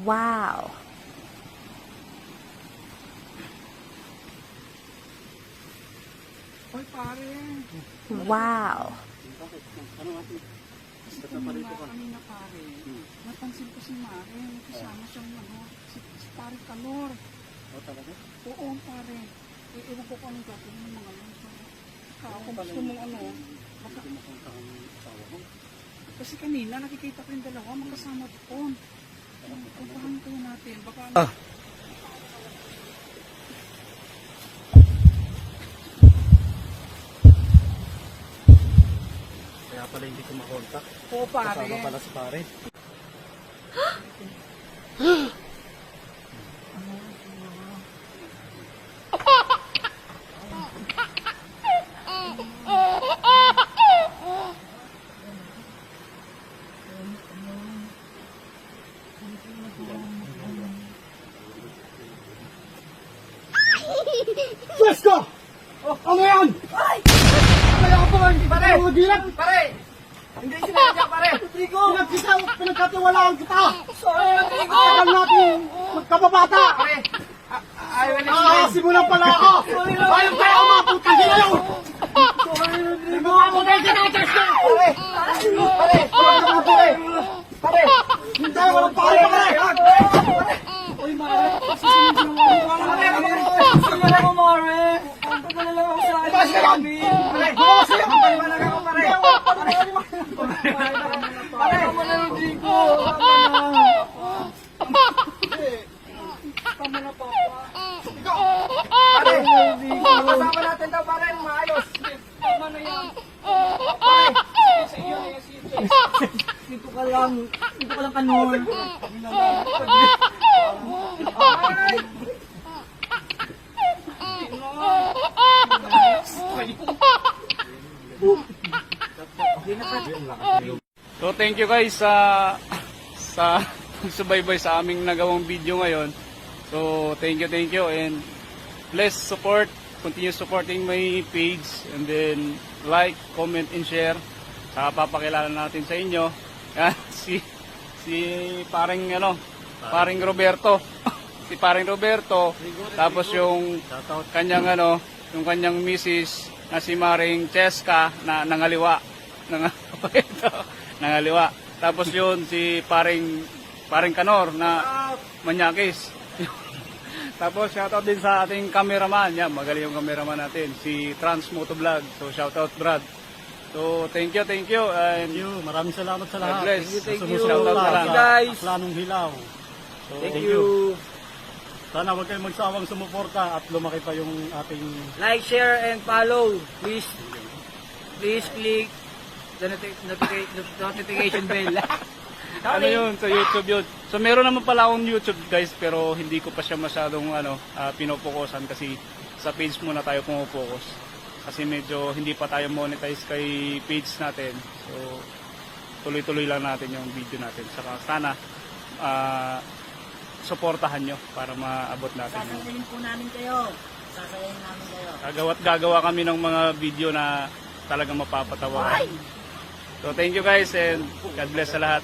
Wow. Hoy pare. Wow. Ano natin? Kasi kanina pare, napansin ko si Mare, kasama siyang si pare Kalor. O talaga? Oo pare. Ewan ko kung anong gagawin ng mga yun. Kung gusto mong baka, Hindi makunta ang asawa mo. kasi kanina nakikita ko yung dalawa magkasama doon. Puntahan kayo natin. Baka Kaya pala hindi ko makontak. Oo pare. Kasama pala si pare. Presko! Ano yan? Ano yan po? Pare! Pare! Hindi sinadya pare! Rodrigo! Pinagkatiwalaan kita! Tagal natin magkababata! Pare! Simulan pala ako! Ayaw tayo maputang ginayo! Rodrigo! Putay ka na! Presko! Pare! Pare! Pare! Pare! Hindi! Walang pare! Pare! Uy Mare! Pare! Ako Mare! Ang tagal na lang ako sa Taas ka lang! Pare! Bukas kayo! Paliwanag ako pare! Pare! Pare! Tama na Rodrigo! Tama na papa! Pare! Kasama natin daw pare! Maayos! Tama na yan! Pare! Sa iyo na yan dito ka lang kanor! Ay! So thank you guys sa pagsubaybay sa aming nagawang video ngayon. So thank you and please continue supporting my page and then like, comment and share. Saka papakilala natin sa inyo yan, si paring Roberto. Si paring Roberto, tapos yung kanyang misis na si Maring Cheska na nangaliwa. Nangaliwa. Tapos yun si paring Kanor na manyakis. Tapos shoutout din sa ating cameraman. Yan, magaling yung cameraman natin, si Trans Motovlog. So shoutout Brad. So thank you and Maraming salamat sa lahat. God bless. Thank you. Shoutout sa lahat. guys. Planong Hilaw. So, Thank you! Sana huwag kayong magsawang sumuporta at lumaki pa yung ating Like, share, and follow. Please click the notification bell. Ano yun, sa YouTube yun. So meron naman pala akong YouTube guys, pero hindi ko pa siya masyadong pinopokusan kasi sa page muna tayo pumupokus. Kasi medyo hindi pa tayo monetize kay page natin. So tuloy-tuloy lang natin yung video natin. Saka sana suportahan nyo para maabot natin yung Sasayahin po namin kayo. Sasayahin namin kayo. gagawa kami ng mga video na talagang mapapatawa. So thank you guys and God bless sa lahat.